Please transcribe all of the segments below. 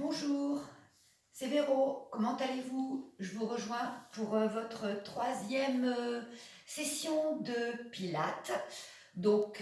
Bonjour, c'est Véro, comment allez-vous? Je vous rejoins pour votre troisième session de Pilates. Donc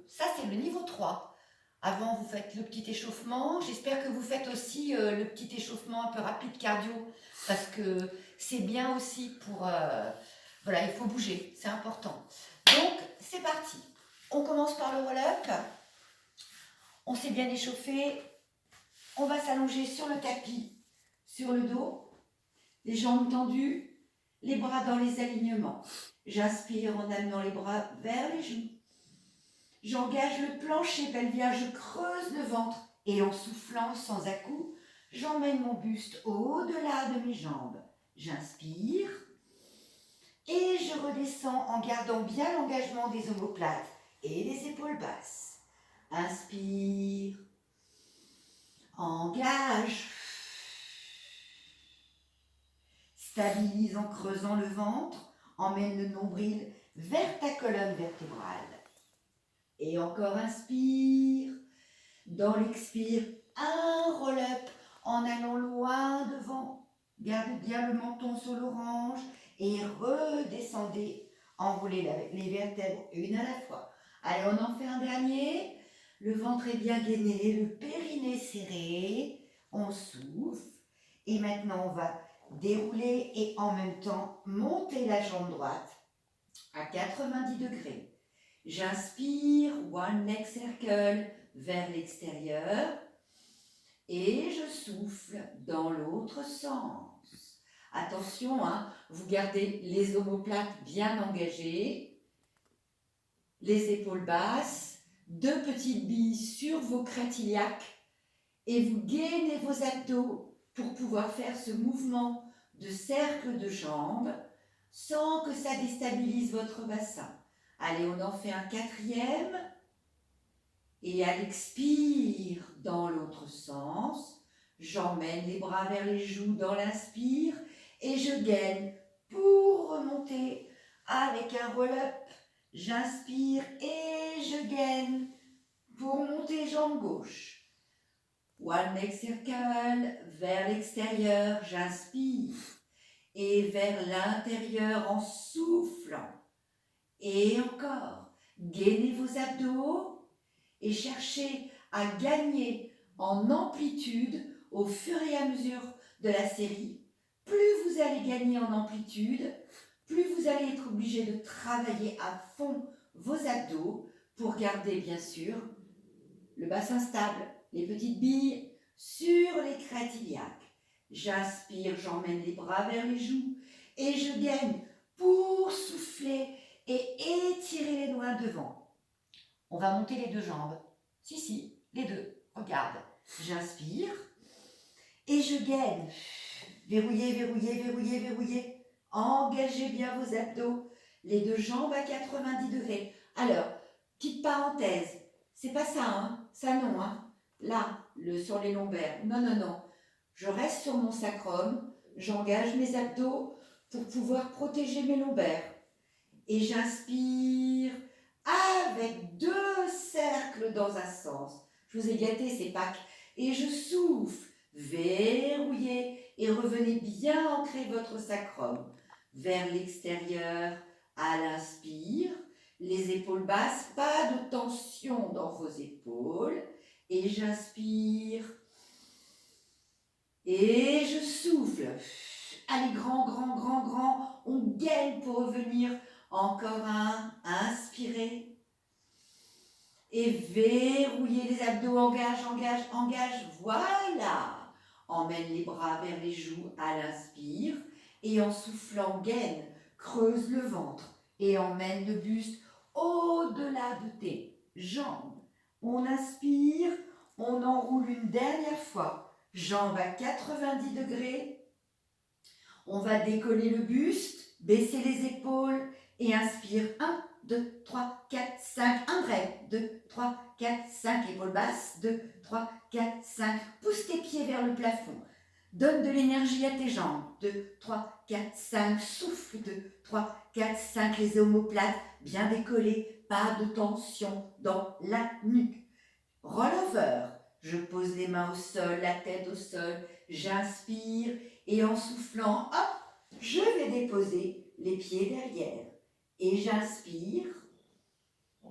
ça c'est le niveau 3. Avant vous faites le petit échauffement, j'espère que vous faites aussi le petit échauffement un peu rapide cardio parce que c'est bien aussi pour... voilà, il faut bouger, c'est important. Donc c'est parti, on commence par le roll-up, on s'est bien échauffé. On va s'allonger sur le tapis, sur le dos, les jambes tendues, les bras dans les alignements. J'inspire en amenant les bras vers les genoux. J'engage le plancher pelvien, je creuse le ventre et en soufflant sans à-coups, j'emmène mon buste au-delà de mes jambes. J'inspire et je redescends en gardant bien l'engagement des omoplates et des épaules basses. Inspire. Engage. Stabilise en creusant le ventre. Emmène le nombril vers ta colonne vertébrale. Et encore inspire. Dans l'expire, un roll-up en allant loin devant. Gardez bien le menton sur l'orange et redescendez. Enroulez les vertèbres une à la fois. Allez, on en fait un dernier. Le ventre est bien gainé, le périnée serré. On souffle. Et maintenant, on va dérouler et en même temps monter la jambe droite à 90 degrés. J'inspire, one leg circle vers l'extérieur. Et je souffle dans l'autre sens. Attention, vous gardez les omoplates bien engagées, les épaules basses, deux petites billes sur vos crêtes iliaques et vous gainez vos abdos pour pouvoir faire ce mouvement de cercle de jambes sans que ça déstabilise votre bassin. Allez, on en fait un quatrième. Et à l'expire, dans l'autre sens, j'emmène les bras vers les joues dans l'inspire et je gaine pour remonter avec un roll-up. J'inspire et je gaine pour monter jambe gauche. One leg circle vers l'extérieur, j'inspire et vers l'intérieur en soufflant. Et encore, gainez vos abdos et cherchez à gagner en amplitude au fur et à mesure de la série. Plus vous allez gagner en amplitude, plus vous allez être obligé de travailler à fond vos abdos pour garder bien sûr le bassin stable, les petites billes sur les crêtes iliaques. J'inspire, j'emmène les bras vers les joues et je gagne pour souffler et étirer les doigts devant. On va monter les deux jambes. Si, les deux. Regarde. J'inspire et je gaine. Verrouillez, verrouillez, verrouillez, verrouillez. Engagez bien vos abdos. Les deux jambes à 90 degrés. Alors, petite parenthèse. C'est pas ça, ça non, Là, sur les lombaires. Non, non, non. Je reste sur mon sacrum. J'engage mes abdos pour pouvoir protéger mes lombaires. Et j'inspire avec deux cercles dans un sens. Je vous ai gâté ces Pâques. Et je souffle. Verrouillez et revenez bien ancrer votre sacrum vers l'extérieur à l'inspire. Les épaules basses, pas de tension dans vos épaules. Et j'inspire. Et je souffle. Allez, grand, grand, grand, grand. On gaine pour revenir. Encore un. Inspirez. Et verrouillez les abdos. Engage, engage, engage. Voilà. Emmène les bras vers les joues à l'inspire. Et en soufflant, gaine. Creuse le ventre. Et emmène le buste au-delà de tes jambes. On inspire. On enroule une dernière fois. Jambes à 90 degrés. On va décoller le buste, baisser les épaules et inspire. 1, 2, 3, 4, 5. Un vrai. 2, 3, 4, 5. Épaules basses. 2, 3, 4, 5. Pousse tes pieds vers le plafond. Donne de l'énergie à tes jambes. 2, 3, 4, 5. Souffle. 2, 3, 4, 5. Les omoplates bien décollées. Pas de tension dans la nuque. Roll over. Je pose les mains au sol, la tête au sol. J'inspire et en soufflant, hop, je vais déposer les pieds derrière. Et j'inspire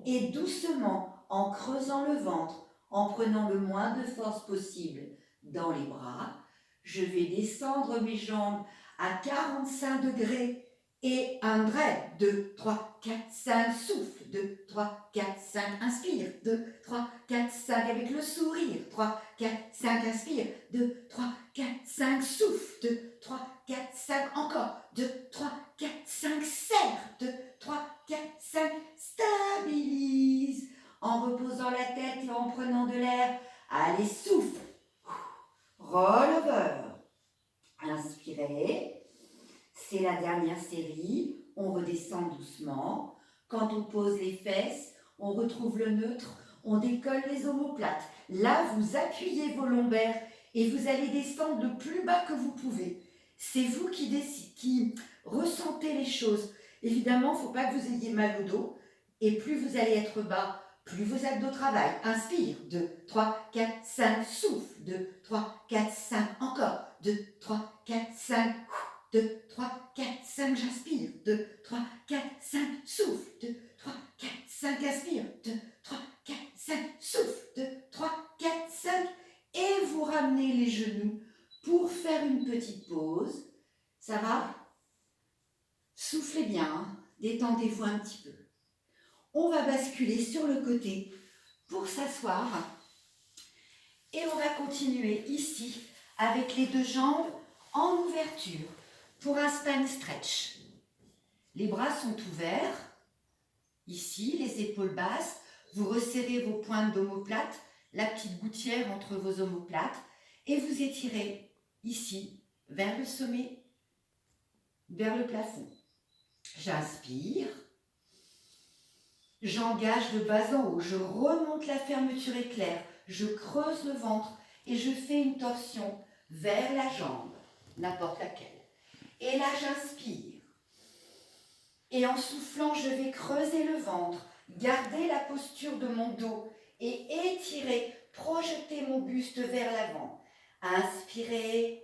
et doucement, en creusant le ventre, en prenant le moins de force possible dans les bras, je vais descendre mes jambes à 45 degrés et un vrai, 2, 3, 4, 5, souffle, 2, 3, 4, 5, inspire, 2, 3, 4, 5 avec le sourire, 3, 4, 5, inspire, 2, 3, 4, 5, souffle, 2, 3, 4, 5, encore, 2, 3, 4, 5, serre, 2, 3, 4, 5, stabilise, en reposant la tête et en prenant de l'air, allez, souffle, roll over, inspirez, c'est la dernière série, on redescend doucement, quand on pose les fesses, on retrouve le neutre, on décolle les omoplates, là vous appuyez vos lombaires et vous allez descendre le plus bas que vous pouvez, c'est vous qui ressentez les choses, évidemment il ne faut pas que vous ayez mal au dos, et plus vous allez être bas, plus vos abdos travaillent. Inspire, 2, 3, 4, 5, souffle, 2, 3, 4, 5, encore, 2, 3, 4, 5, 2, 3, 4, 5, j'inspire, 2, 3, 4, 5, souffle, 2, 3, 4, 5, inspire, 2, 3, 4, 5, souffle, 2, 3, 4, 5, et vous ramenez les genoux pour faire une petite pause. Ça va? Soufflez bien, hein? Détendez-vous un petit peu. On va basculer sur le côté pour s'asseoir et on va continuer ici avec les deux jambes en ouverture pour un span stretch. Les bras sont ouverts, ici les épaules basses, vous resserrez vos pointes d'omoplate, la petite gouttière entre vos omoplates et vous étirez ici vers le sommet, vers le plafond. J'inspire. J'engage de bas en haut, je remonte la fermeture éclair, je creuse le ventre et je fais une torsion vers la jambe, n'importe laquelle. Et là, j'inspire. Et en soufflant, je vais creuser le ventre, garder la posture de mon dos et étirer, projeter mon buste vers l'avant. Inspirez,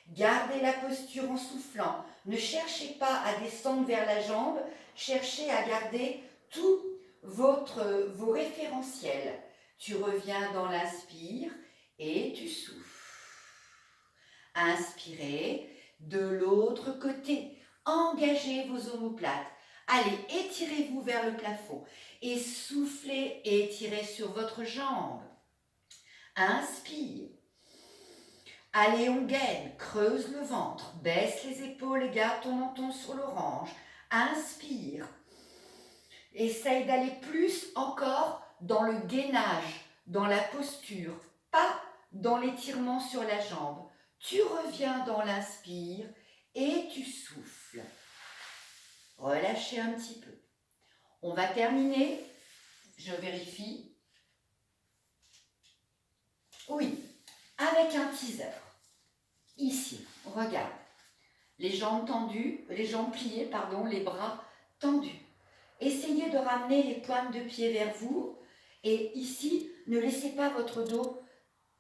gardez la posture en soufflant. Ne cherchez pas à descendre vers la jambe, cherchez à garder tout vos référentiels. Tu reviens dans l'inspire et tu souffles. Inspirez de l'autre côté. Engagez vos omoplates. Allez, étirez-vous vers le plafond et soufflez et étirez sur votre jambe. Inspire. Allez, on gaine, creuse le ventre, baisse les épaules et garde ton menton sur l'orange. Inspire. Essaye d'aller plus encore dans le gainage, dans la posture, pas dans l'étirement sur la jambe. Tu reviens dans l'inspire et tu souffles. Relâchez un petit peu. On va terminer, je vérifie. Oui, avec un teaser. Ici, regarde. Les jambes tendues, les jambes pliées, pardon, les bras tendus. Essayez de ramener les pointes de pied vers vous et ici, ne laissez pas votre dos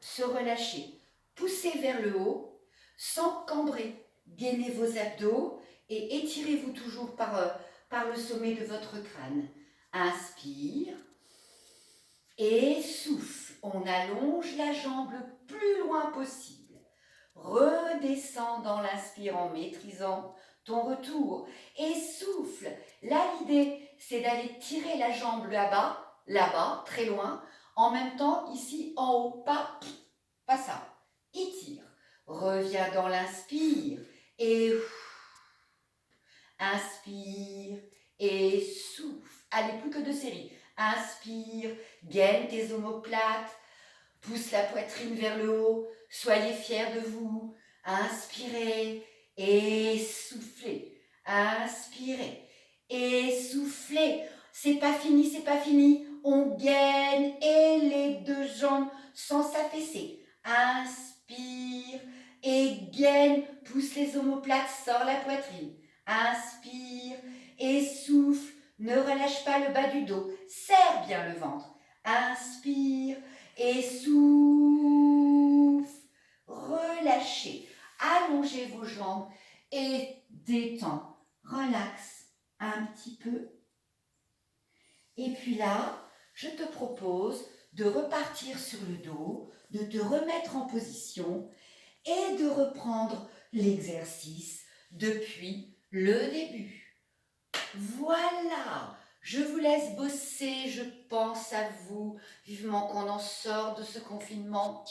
se relâcher. Poussez vers le haut sans cambrer. Gainez vos abdos et étirez-vous toujours par le sommet de votre crâne. Inspire et souffle. On allonge la jambe le plus loin possible. Redescends dans l'inspire en maîtrisant ton retour et souffle. Là, l'idée, c'est d'aller tirer la jambe là-bas, très loin. En même temps, ici, en haut, pas ça. Étire. Reviens dans l'inspire et inspire et souffle. Allez, plus que 2 séries. Inspire, gaine tes omoplates, pousse la poitrine vers le haut. Soyez fiers de vous. Inspirez et soufflez. Inspirez et soufflez. C'est pas fini, c'est pas fini. On gaine et les deux jambes sans s'affaisser. Inspire et gaine. Pousse les omoplates, sors la poitrine. Inspire et souffle. Ne relâche pas le bas du dos. Serre bien le ventre. Inspire Et souffle. Relâchez. Allongez vos jambes et détends. Relaxe un petit peu. Et puis là, je te propose de repartir sur le dos, de te remettre en position et de reprendre l'exercice depuis le début. Voilà, je vous laisse bosser, je pense à vous. Vivement qu'on en sort de ce confinement.